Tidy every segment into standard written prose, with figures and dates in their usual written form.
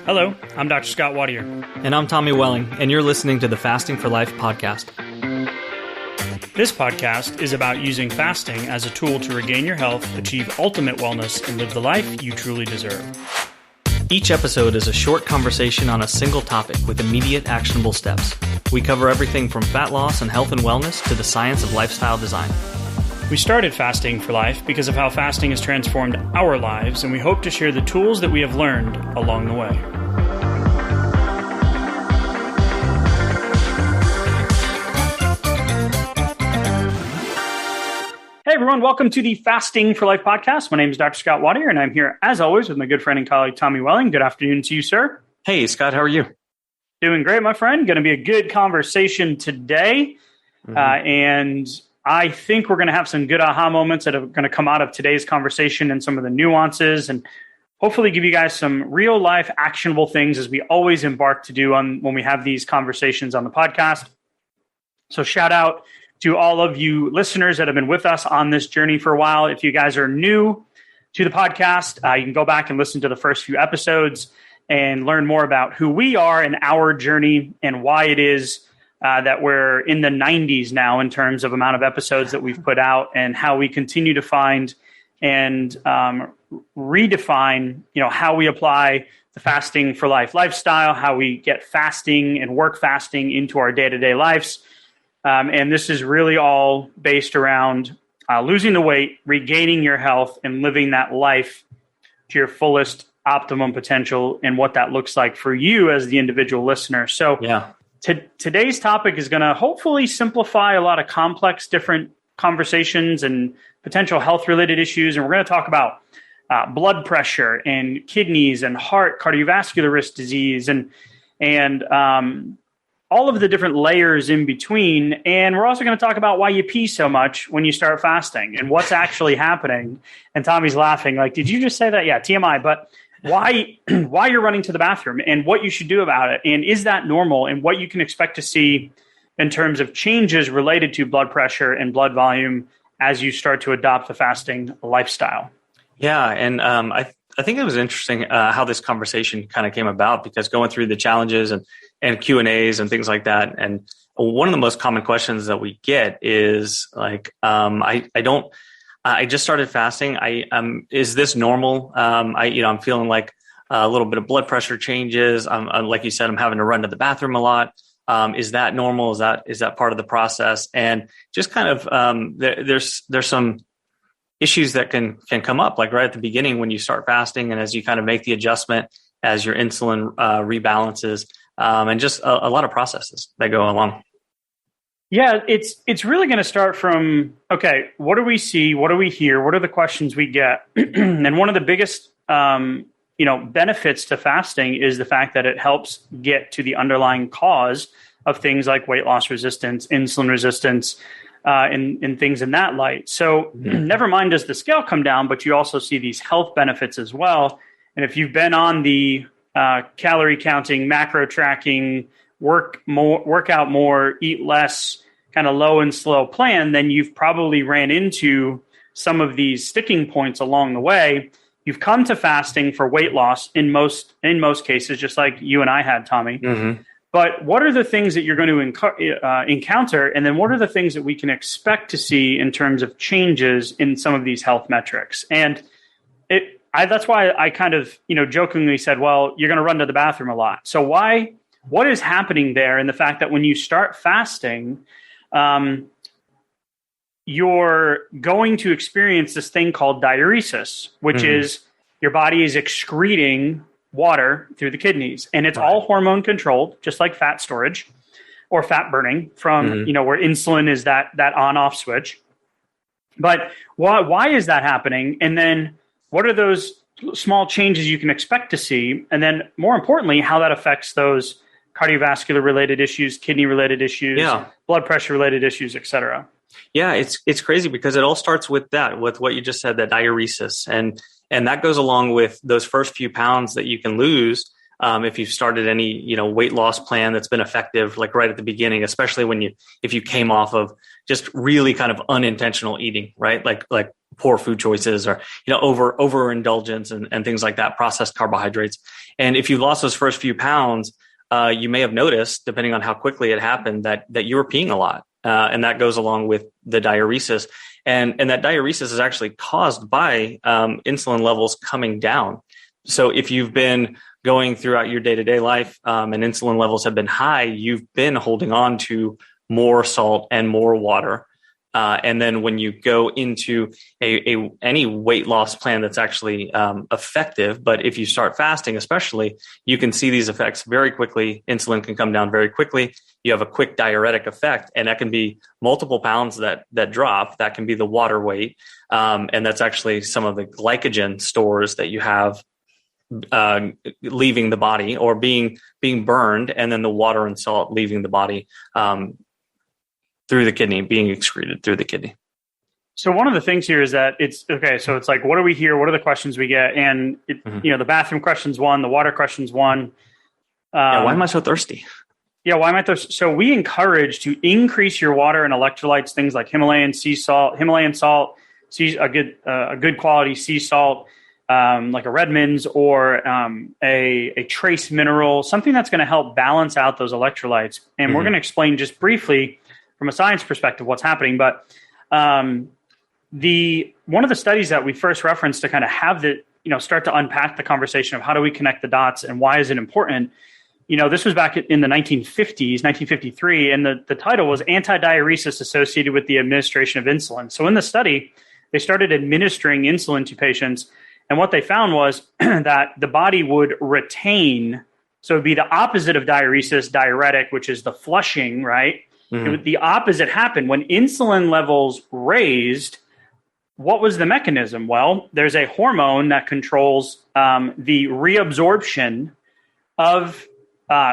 Hello, I'm Dr. Scott Wadier. And I'm Tommy Welling, and you're listening to the Fasting for Life podcast. This podcast is about using fasting as a tool to regain your health, achieve ultimate wellness, and live the life you truly deserve. Each episode is a short conversation on a single topic with immediate actionable steps. We cover everything from fat loss and health and wellness to the science of lifestyle design. We started Fasting for Life because of how fasting has transformed our lives, and we hope to share the tools that we have learned along the way. Hey everyone, welcome to the Fasting for Life podcast. My name is Dr. Scott Wadier, and I'm here as always with my good friend and colleague, Tommy Welling. Good afternoon to you, sir. Hey, Scott, how are you? Doing great, my friend. Going to be a good conversation today. And I think we're going to have some good aha moments that are going to come out of today's conversation and some of the nuances, and hopefully give you guys some real life actionable things as we always embark to do on when we have these conversations on the podcast. So shout out to all of you listeners that have been with us on this journey for a while. If you guys are new to the podcast, you can go back and listen to the first few episodes and learn more about who we are and our journey and why it is that we're in the 90s now in terms of amount of episodes that we've put out, and how we continue to find and redefine, how we apply the Fasting for Life lifestyle, how we get fasting and work fasting into our day-to-day lives. And this is really all based around losing the weight, regaining your health, and living that life to your fullest optimum potential, and what that looks like for you as the individual listener. So today's topic is going to hopefully simplify a lot of complex different conversations and potential health-related issues. And we're going to talk about blood pressure and kidneys and heart, cardiovascular risk disease, and all of the different layers in between. And we're also going to talk about why you pee so much when you start fasting and what's actually happening. And Tommy's laughing like, did you just say that? Yeah, TMI. But why you're running to the bathroom and what you should do about it. And is that normal, and what you can expect to see in terms of changes related to blood pressure and blood volume as you start to adopt the fasting lifestyle. Yeah. And I think it was interesting how this conversation kind of came about, because going through the challenges and Q&As and things like that. And one of the most common questions that we get is like, I just started fasting. Is this normal? I'm feeling like a little bit of blood pressure changes. I'm like you said, I'm having to run to the bathroom a lot. Is that normal? Is that part of the process? And just kind of there's some issues that can come up, like right at the beginning when you start fasting, and as you kind of make the adjustment as your insulin rebalances, and just a lot of processes that go along. Yeah, it's really going to start from, okay, what do we see? What do we hear? What are the questions we get? And one of the biggest, benefits to fasting is the fact that it helps get to the underlying cause of things like weight loss resistance, insulin resistance, and things in that light. So never mind does the scale come down, but you also see these health benefits as well. And if you've been on the calorie counting, macro tracking, work out more, eat less, kind of low and slow plan, then you've probably ran into some of these sticking points along the way. You've come to fasting for weight loss in most cases, just like you and I had, Tommy. Mm-hmm. But what are the things that you're going to encounter? And then what are the things that we can expect to see in terms of changes in some of these health metrics? And that's why I kind of, jokingly said, well, you're going to run to the bathroom a lot. So what is happening there in the fact that when you start fasting, you're going to experience this thing called diuresis, which is your body is excreting water through the kidneys. And it's all hormone controlled, just like fat storage or fat burning from, where insulin is that on-off switch. But why is that happening? And then what are those small changes you can expect to see? And then more importantly, how that affects those cardiovascular related issues, kidney related issues, blood pressure related issues, et cetera. Yeah, it's crazy because it all starts with what you just said, that diuresis. And that goes along with those first few pounds that you can lose if you've started any, weight loss plan that's been effective, like right at the beginning, especially if you came off of just really kind of unintentional eating, right? Like poor food choices or, overindulgence and things like that, processed carbohydrates. And if you lost those first few pounds, you may have noticed, depending on how quickly it happened, that you were peeing a lot. And that goes along with the diuresis. And that diuresis is actually caused by insulin levels coming down. So if you've been going throughout your day-to-day life and insulin levels have been high, you've been holding on to more salt and more water. And then when you go into any weight loss plan that's actually effective, but if you start fasting especially, you can see these effects very quickly. Insulin can come down very quickly. You have a quick diuretic effect, and that can be multiple pounds that drop. That can be the water weight. And that's actually some of the glycogen stores that you have leaving the body or being burned, and then the water and salt leaving the body through the kidney, being excreted through the kidney. So one of the things here is that it's okay. So it's like, what do we hear? What are the questions we get? And the bathroom question's one, the water question's one. Why am I so thirsty? Yeah, why am I thirsty? So we encourage to increase your water and electrolytes, things like Himalayan salt, a good quality sea salt, like a Redmond's or a trace mineral, something that's going to help balance out those electrolytes. And we're going to explain just briefly from a science perspective what's happening. But one of the studies that we first referenced to kind of have start to unpack the conversation of how do we connect the dots and why is it important. This was back in the 1950s, 1953, and the title was Antidiuresis Associated with the Administration of Insulin. So in the study, they started administering insulin to patients, and what they found was that the body would retain, so it would be the opposite of diuresis, diuretic, which is the flushing, right? The opposite happened. When insulin levels raised, what was the mechanism? Well, there's a hormone that controls the reabsorption of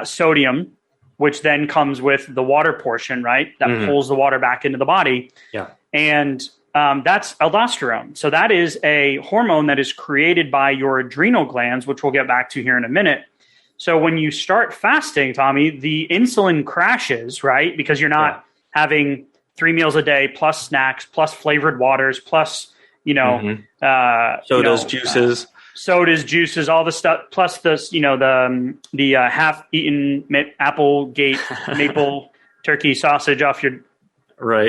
sodium, which then comes with the water portion, right? That pulls the water back into the body. Yeah. And that's aldosterone. So that is a hormone that is created by your adrenal glands, which we'll get back to here in a minute. So when you start fasting, Tommy, the insulin crashes, right? Because you're not having 3 meals a day plus snacks, plus flavored waters, plus, sodas, juices, all the stuff, plus the half-eaten Applegate maple turkey sausage off your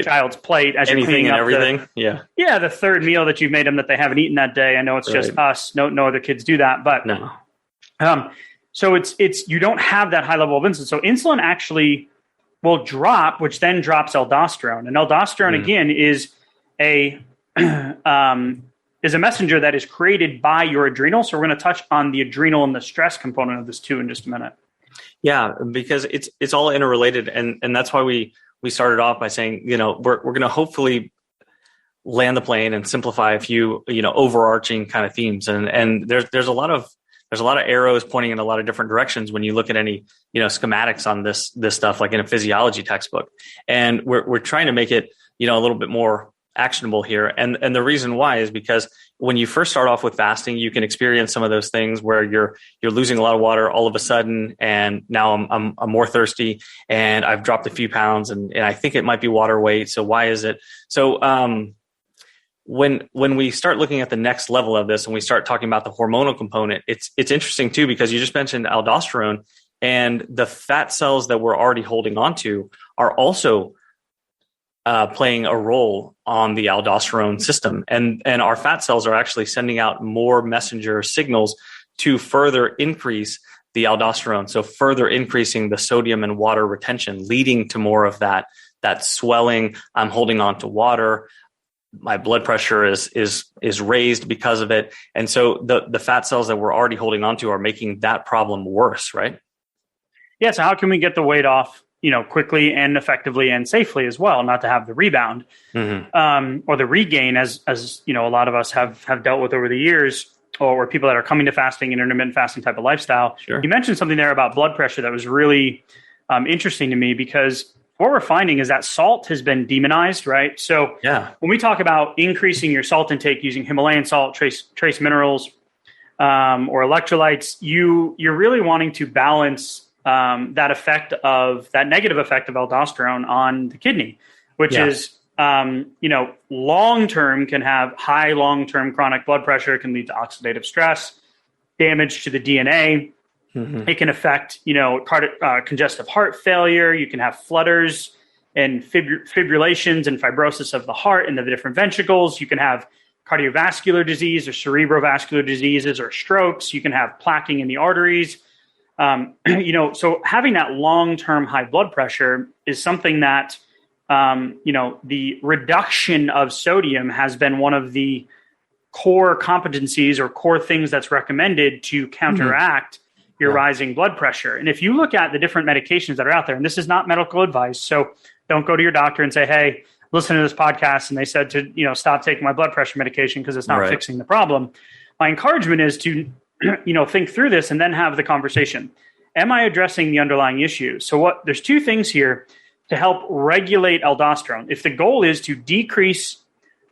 child's plate as you're cleaning and up everything. The third meal that you've made them that they haven't eaten that day. I know it's just us. No other kids do that, but no. So it's you don't have that high level of insulin. So insulin actually will drop, which then drops aldosterone. And aldosterone again is a messenger that is created by your adrenal. So we're going to touch on the adrenal and the stress component of this too in just a minute. Yeah, because it's all interrelated, and that's why we started off by saying, we're going to hopefully land the plane and simplify a few, overarching kind of themes. And there's a lot of arrows pointing in a lot of different directions when you look at any, schematics on this stuff, like in a physiology textbook. And we're trying to make it, a little bit more actionable here. And the reason why is because when you first start off with fasting, you can experience some of those things where you're losing a lot of water all of a sudden, and now I'm more thirsty and I've dropped a few pounds and I think it might be water weight. So why is it? So when we start looking at the next level of this and we start talking about the hormonal component, it's interesting too, because you just mentioned aldosterone, and the fat cells that we're already holding on to are also playing a role on the aldosterone system. And our fat cells are actually sending out more messenger signals to further increase the aldosterone. So further increasing the sodium and water retention, leading to more of that swelling. I'm holding on to water. My blood pressure is raised because of it. And so the fat cells that we're already holding on to are making that problem worse, right? Yeah. So how can we get the weight off, quickly and effectively and safely as well, not to have the rebound or the regain as a lot of us have dealt with over the years, or people that are coming to fasting, intermittent fasting type of lifestyle. Sure. You mentioned something there about blood pressure that was really interesting to me, because what we're finding is that salt has been demonized, right? So when we talk about increasing your salt intake using Himalayan salt, trace minerals, or electrolytes, you're really wanting to balance that negative effect of aldosterone on the kidney, which is long-term can have high long-term chronic blood pressure. It can lead to oxidative stress, damage to the DNA. Mm-hmm. It can affect, congestive heart failure. You can have flutters and fibrillations and fibrosis of the heart and the different ventricles. You can have cardiovascular disease or cerebrovascular diseases or strokes. You can have plaquing in the arteries. So having that long-term high blood pressure is something that, the reduction of sodium has been one of the core competencies or core things that's recommended to counteract your rising blood pressure. And if you look at the different medications that are out there, and this is not medical advice, so don't go to your doctor and say, hey, listen to this podcast and they said to, stop taking my blood pressure medication because it's not fixing the problem. My encouragement is to, think through this and then have the conversation. Am I addressing the underlying issue? So there's two things here to help regulate aldosterone. If the goal is to decrease,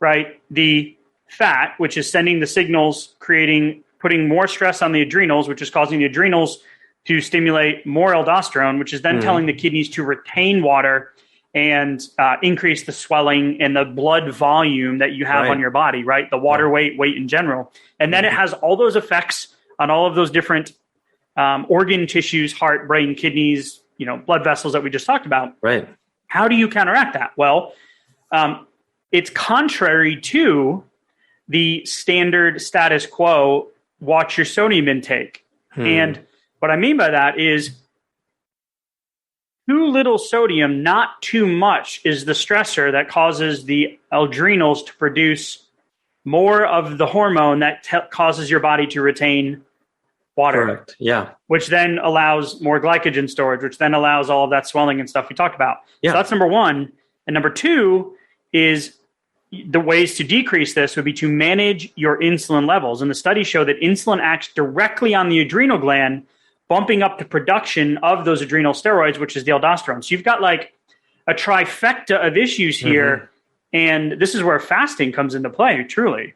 the fat, which is sending the signals, putting more stress on the adrenals, which is causing the adrenals to stimulate more aldosterone, which is then telling the kidneys to retain water and increase the swelling and the blood volume that you have on your body, the water weight in general. And then it has all those effects on all of those different organ tissues, heart, brain, kidneys, blood vessels that we just talked about. Right. How do you counteract that? Well, it's contrary to the standard status quo, watch your sodium intake. And what I mean by that is too little sodium, not too much, is the stressor that causes the adrenals to produce more of the hormone that causes your body to retain water. Correct. Yeah. Which then allows more glycogen storage, which then allows all of that swelling and stuff we talked about. Yeah. So that's number one. And number two is the ways to decrease this would be to manage your insulin levels. And the studies show that insulin acts directly on the adrenal gland, bumping up the production of those adrenal steroids, which is the aldosterone. So you've got like a trifecta of issues here. And this is where fasting comes into play, truly.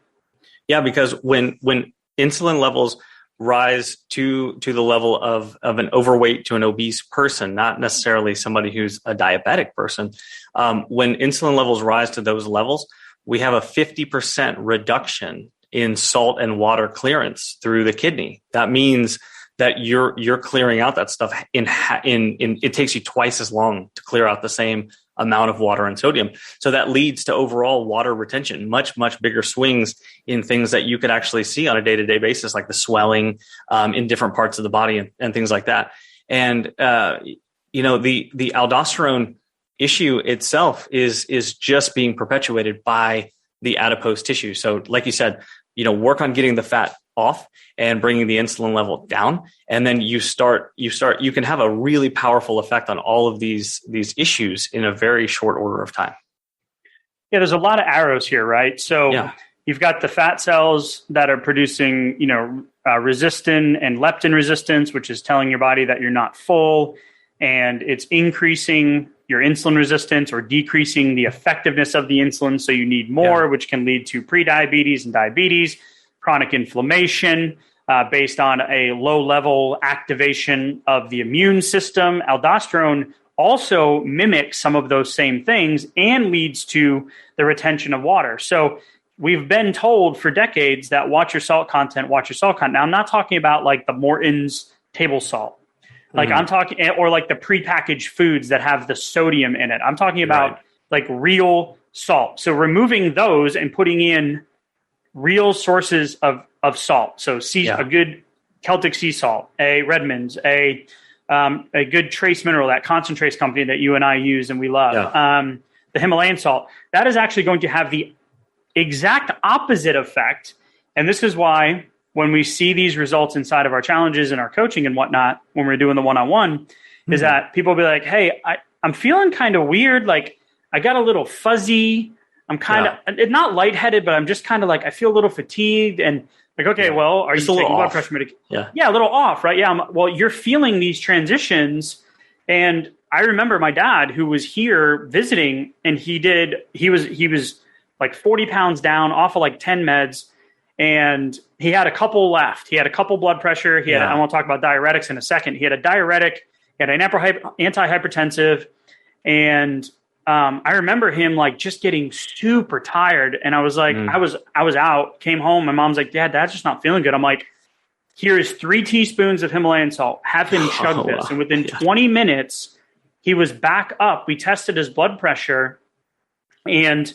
Yeah, because when insulin levels rise to the level of an overweight to an obese person, not necessarily somebody who's a diabetic person, when insulin levels rise to those levels, we have a 50% reduction in salt and water clearance through the kidney. That means that you're clearing out that stuff in it takes you twice as long to clear out the same amount of water and sodium. So that leads to overall water retention, much bigger swings in things that you could actually see on a day-to-day basis, like the swelling in different parts of the body and things like that. And the aldosterone issue itself is just being perpetuated by the adipose tissue. So like you said, work on getting the fat off and bringing the insulin level down. And then you can have a really powerful effect on all of these issues in a very short order of time. Yeah, there's a lot of arrows here, right? So you've got the fat cells that are producing, resistin and leptin resistance, which is telling your body that you're not full, and it's increasing your insulin resistance or decreasing the effectiveness of the insulin. So you need more, which can lead to prediabetes and diabetes, chronic inflammation based on a low-level activation of the immune system. Aldosterone also mimics some of those same things and leads to the retention of water. So we've been told for decades that watch your salt content. Now, I'm not talking about like the Morton's table salt. Like I'm talking, or like the prepackaged foods that have the sodium in it. I'm talking about like real salt. So removing those and putting in real sources of salt. So a good Celtic sea salt, a Redmond's, a good trace mineral, that concentrates company that you and I use and we love. The Himalayan salt, that is actually going to have the exact opposite effect. And this is why when we see these results inside of our challenges and our coaching and whatnot, when we're doing the one-on-one, is that people will be like, hey, I'm feeling kind of weird. Like I got a little fuzzy. I'm kind of not lightheaded, but I'm just kind of like, I feel a little fatigued and like, okay, well, are just you taking blood pressure medication? Yeah, a little off, right? Yeah. Well, you're feeling these transitions. And I remember my dad who was here visiting and he was like 40 pounds down off of like 10 meds. And he had a couple left. He had a couple blood pressure. He had, I want to talk about diuretics in a second. He had a diuretic, he had an antihypertensive, and I remember him like just getting super tired. And I was like, I was out, came home. My mom's like, Dad's just not feeling good. I'm like, here is 3 teaspoons of Himalayan salt. Have him chug this. And within 20 minutes, he was back up. We tested his blood pressure, and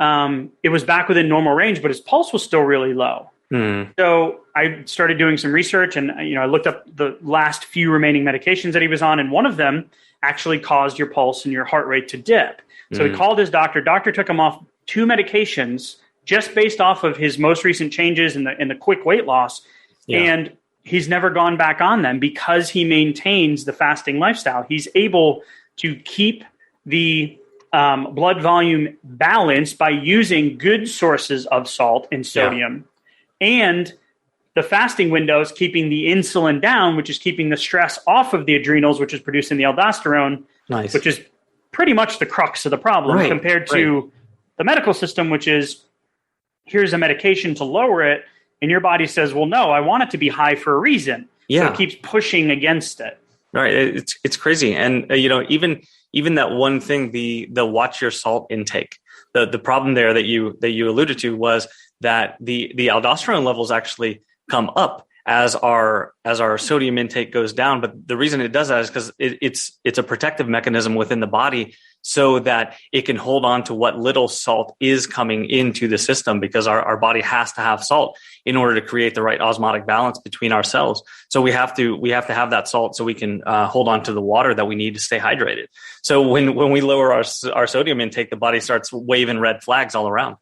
it was back within normal range, but his pulse was still really low. So I started doing some research, and I looked up the last few remaining medications that he was on, and one of them actually caused your pulse and your heart rate to dip. So he called his doctor. Doctor took him off 2 medications just based off of his most recent changes in the quick weight loss. And he's never gone back on them because he maintains the fasting lifestyle. He's able to keep the blood volume balanced by using good sources of salt and sodium. And the fasting window is keeping the insulin down, which is keeping the stress off of the adrenals, which is producing the aldosterone, which is pretty much the crux of the problem compared to the medical system, which is here's a medication to lower it. And your body says, well, no, I want it to be high for a reason. So it keeps pushing against it. Right. It's crazy. And, even that one thing, the watch your salt intake, the problem there that you alluded to was that the aldosterone levels actually come up as our sodium intake goes down. But the reason it does that is because it's a protective mechanism within the body so that it can hold on to what little salt is coming into the system, because our body has to have salt in order to create the right osmotic balance between our cells. So we have to have that salt so we can hold on to the water that we need to stay hydrated. So when we lower our sodium intake, the body starts waving red flags all around.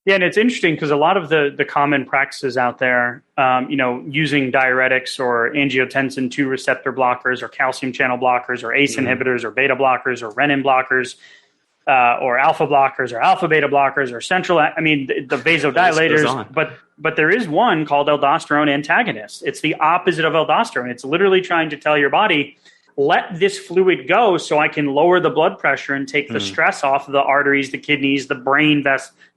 Yeah, and it's interesting because a lot of the common practices out there, using diuretics or angiotensin 2 receptor blockers or calcium channel blockers or ACE inhibitors or beta blockers or renin blockers or alpha blockers or alpha beta blockers or the vasodilators. But there is one called aldosterone antagonist. It's the opposite of aldosterone. It's literally trying to tell your body, let this fluid go so I can lower the blood pressure and take the stress off of the arteries, the kidneys, the brain,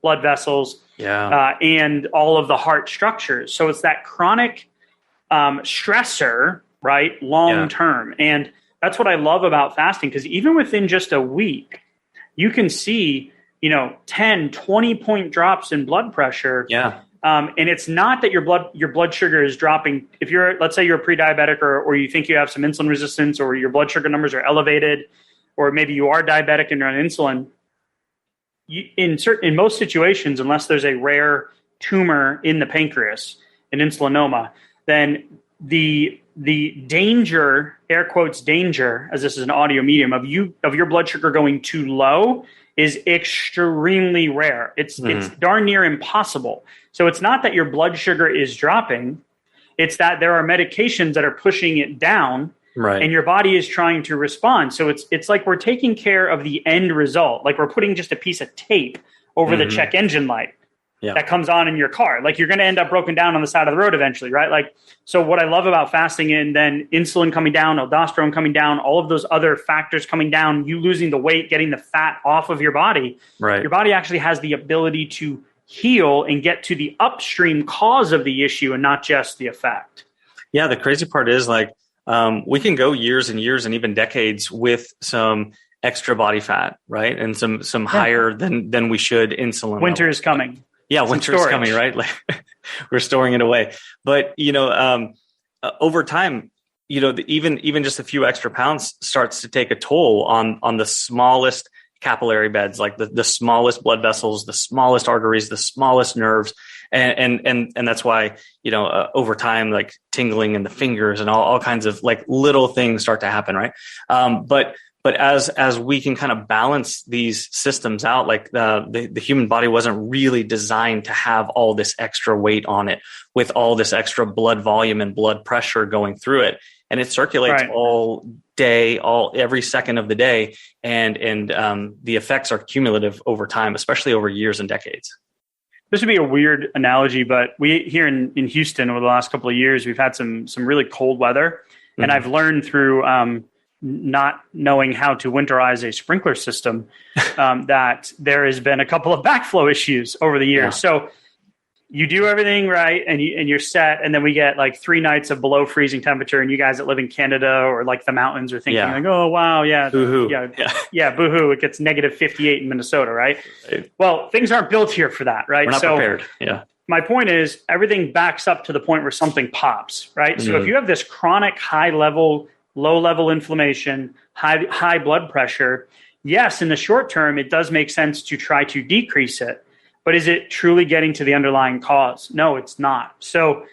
blood vessels, and all of the heart structures. So it's that chronic stressor, right, long term. And that's what I love about fasting, because even within just a week, you can see, 10, 20 point drops in blood pressure. And it's not that your blood sugar is dropping. If let's say you're a pre-diabetic or you think you have some insulin resistance or your blood sugar numbers are elevated, or maybe you are diabetic and you're on insulin, in most situations, unless there's a rare tumor in the pancreas, an insulinoma, then the danger, air quotes danger, as this is an audio medium, of your blood sugar going too low is extremely rare. It's darn near impossible. So it's not that your blood sugar is dropping, it's that there are medications that are pushing it down, and your body is trying to respond. So it's like we're taking care of the end result, like we're putting just a piece of tape over the check engine light that comes on in your car. Like you're going to end up broken down on the side of the road eventually, right? Like, so what I love about fasting and then insulin coming down, aldosterone coming down, all of those other factors coming down, you losing the weight, getting the fat off of your body, your body actually has the ability to heal and get to the upstream cause of the issue and not just the effect. Yeah, the crazy part is we can go years and years and even decades with some extra body fat, right? And some higher than we should insulin. Winter levels. Is coming. Yeah, winter is coming, right? Like we're storing it away. But over time, even just a few extra pounds starts to take a toll on the smallest capillary beds, like the smallest blood vessels, the smallest arteries, the smallest nerves. And that's why, over time, like tingling in the fingers and all kinds of like little things start to happen. Right. But as we can kind of balance these systems out, like the human body wasn't really designed to have all this extra weight on it with all this extra blood volume and blood pressure going through it. And it circulates all day, every second of the day. And the effects are cumulative over time, especially over years and decades. This would be a weird analogy, but we here in Houston over the last couple of years, we've had some really cold weather. And I've learned through not knowing how to winterize a sprinkler system that there has been a couple of backflow issues over the years. So you do everything right and you're set. And then we get like 3 nights of below freezing temperature. And you guys that live in Canada or like the mountains are thinking like, oh, wow. Yeah. Boo-hoo. Yeah. Boo-hoo. It gets negative 58 in Minnesota. Right. Well, things aren't built here for that. Right. We're not prepared. Yeah. My point is everything backs up to the point where something pops. Right. Mm-hmm. So if you have this chronic low level inflammation, high blood pressure, yes, in the short term, it does make sense to try to decrease it. But is it truly getting to the underlying cause? No, it's not. So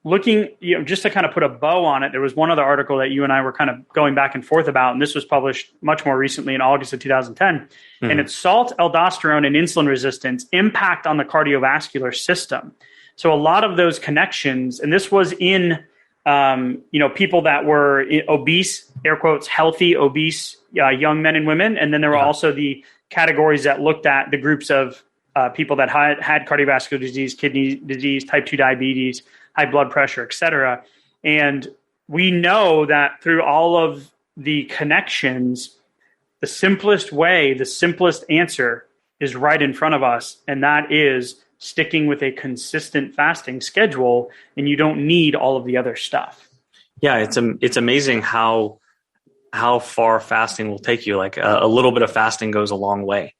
looking, just to kind of put a bow on it, there was one other article that you and I were kind of going back and forth about, and this was published much more recently in August of 2010. Mm-hmm. And it's salt, aldosterone, and insulin resistance impact on the cardiovascular system. So a lot of those connections, and this was in people that were obese, air quotes, healthy, obese young men and women. And then there were also the categories that looked at the groups of people that had cardiovascular disease, kidney disease, type 2 diabetes, high blood pressure, et cetera. And we know that through all of the connections, the simplest answer is right in front of us. And that is sticking with a consistent fasting schedule, and you don't need all of the other stuff. Yeah, it's amazing how far fasting will take you. Like a little bit of fasting goes a long way.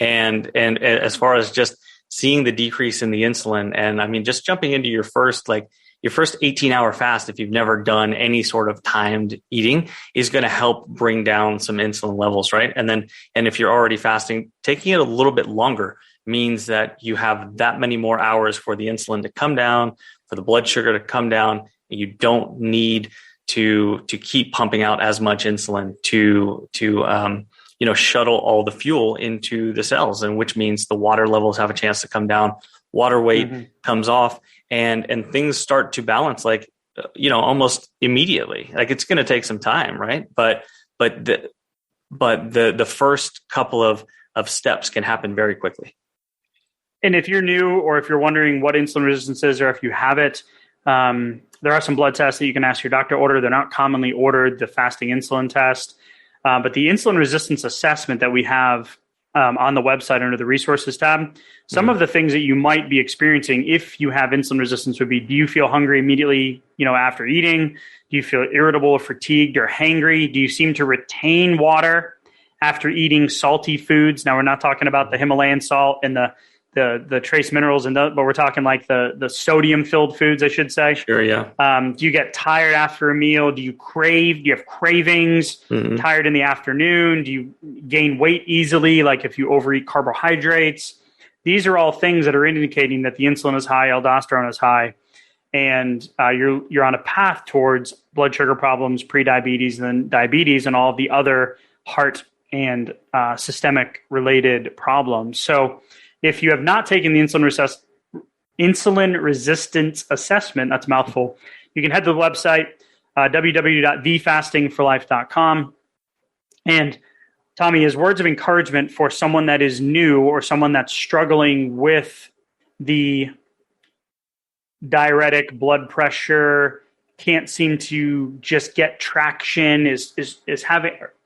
And as far as just seeing the decrease in the insulin, and I mean, just jumping into your first 18-hour fast, if you've never done any sort of timed eating, is going to help bring down some insulin levels, right? And if you're already fasting, taking it a little bit longer means that you have that many more hours for the insulin to come down, for the blood sugar to come down, and you don't need to keep pumping out as much insulin to shuttle all the fuel into the cells, and which means the water levels have a chance to come down, water weight comes off, and things start to balance almost immediately. Like it's going to take some time, right? But the first couple of steps can happen very quickly. And if you're new, or if you're wondering what insulin resistance is, or if you have it, there are some blood tests that you can ask your doctor to order. They're not commonly ordered, the fasting insulin test. But the insulin resistance assessment that we have on the website under the resources tab, some of the things that you might be experiencing if you have insulin resistance would be, do you feel hungry immediately, after eating? Do you feel irritable or fatigued or hangry? Do you seem to retain water after eating salty foods? Now, we're not talking about the Himalayan salt and the trace minerals, but we're talking like the sodium-filled foods, I should say. Sure, yeah. Do you get tired after a meal? Do you have cravings? Tired in the afternoon? Do you gain weight easily, like if you overeat carbohydrates? These are all things that are indicating that the insulin is high, aldosterone is high, and you're on a path towards blood sugar problems, prediabetes, and then diabetes, and all of the other heart and systemic related problems. So if you have not taken the insulin resistance assessment, that's a mouthful, you can head to the website, www.thefastingforlife.com. And Tommy, as words of encouragement for someone that is new or someone that's struggling with the diuretic, blood pressure, can't seem to just get traction, is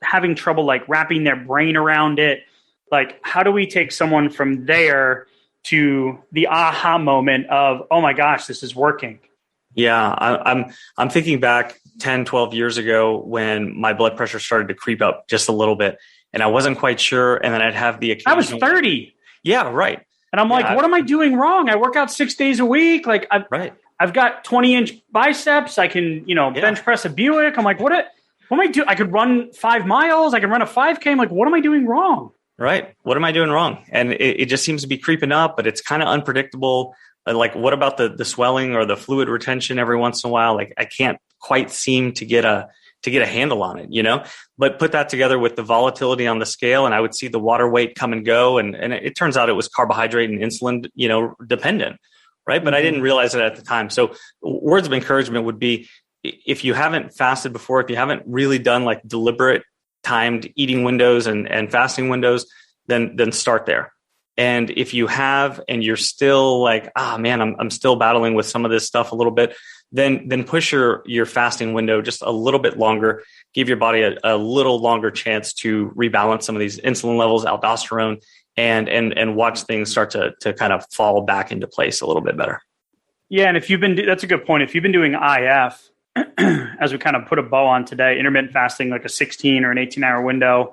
having trouble like wrapping their brain around it. Like, how do we take someone from there to the aha moment of, oh my gosh, this is working? Yeah, I'm thinking back 10, 12 years ago when my blood pressure started to creep up just a little bit, and I wasn't quite sure. And then I'd have the occasional. I was 30. Yeah, right. And I'm like, what am I doing wrong? I work out 6 days a week. Like, I've got 20-inch biceps. I can, bench press a Buick. I'm like, what am I doing? I could run 5 miles. I can run a 5K. I'm like, what am I doing wrong? Right. What am I doing wrong? And it just seems to be creeping up, but it's kind of unpredictable. Like, what about the swelling or the fluid retention every once in a while? Like, I can't quite seem to get a handle on it, but put that together with the volatility on the scale, and I would see the water weight come and go. And it turns out it was carbohydrate and insulin, dependent. Right. But I didn't realize it at the time. So words of encouragement would be, if you haven't fasted before, if you haven't really done like deliberate timed eating windows and fasting windows, then start there. And if you have, and you're still like, I'm still battling with some of this stuff a little bit, then push your fasting window just a little bit longer, give your body a little longer chance to rebalance some of these insulin levels, aldosterone, and watch things start to kind of fall back into place a little bit better. Yeah, and that's a good point. If you've been doing IF, as we kind of put a bow on today, intermittent fasting, like a 16 or an 18-hour window,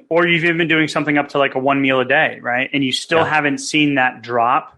or you've even been doing something up to like a 1 meal a day, right? And you still haven't seen that drop,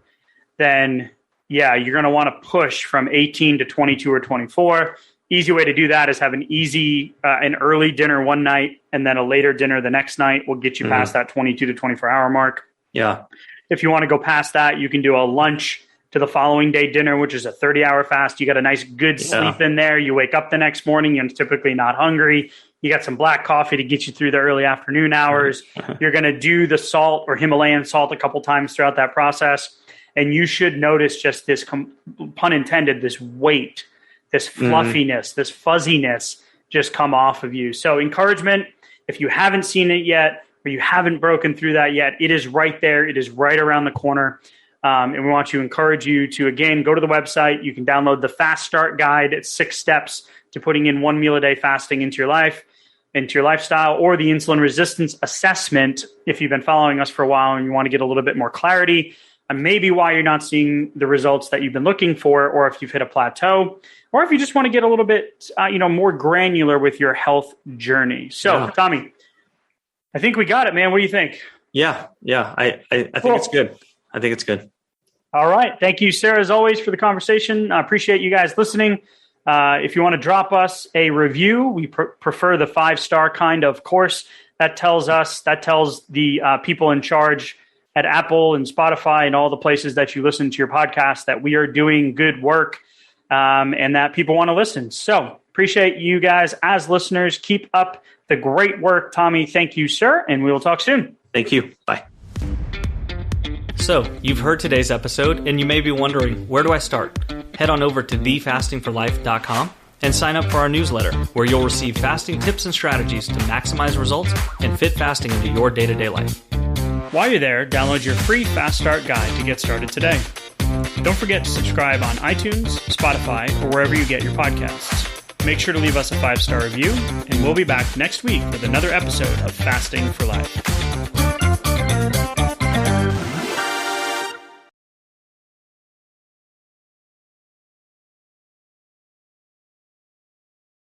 then yeah, you're going to want to push from 18 to 22 or 24. Easy way to do that is have an early dinner one night and then a later dinner the next night will get you past that 22 to 24 hour mark. Yeah. If you want to go past that, you can do a lunch to the following day dinner, which is a 30-hour fast. You got a nice good sleep in there. You wake up the next morning, you're typically not hungry. You got some black coffee to get you through the early afternoon hours. You're going to do the salt or Himalayan salt a couple times throughout that process. And you should notice just this, pun intended, this weight, this fluffiness, this fuzziness just come off of you. So encouragement, if you haven't seen it yet, or you haven't broken through that yet, it is right there. It is right around the corner. And we want to encourage you to, again, go to the website. You can download the Fast Start Guide. It's 6 steps to putting in 1 meal a day fasting into your life, into your lifestyle, or the insulin resistance assessment if you've been following us for a while and you want to get a little bit more clarity on maybe why you're not seeing the results that you've been looking for, or if you've hit a plateau, or if you just want to get a little bit more granular with your health journey. So, Tommy, I think we got it, man. What do you think? Yeah. I think it's good. I think it's good. All right. Thank you, Sarah, as always, for the conversation. I appreciate you guys listening. If you want to drop us a review, we prefer the 5-star kind, of course. That tells the people in charge at Apple and Spotify and all the places that you listen to your podcast that we are doing good work and that people want to listen. So appreciate you guys as listeners. Keep up the great work. Tommy, thank you, sir, and we will talk soon. Thank you. Bye. So, you've heard today's episode, and you may be wondering, where do I start? Head on over to thefastingforlife.com and sign up for our newsletter, where you'll receive fasting tips and strategies to maximize results and fit fasting into your day-to-day life. While you're there, download your free Fast Start Guide to get started today. Don't forget to subscribe on iTunes, Spotify, or wherever you get your podcasts. Make sure to leave us a 5-star review, and we'll be back next week with another episode of Fasting for Life.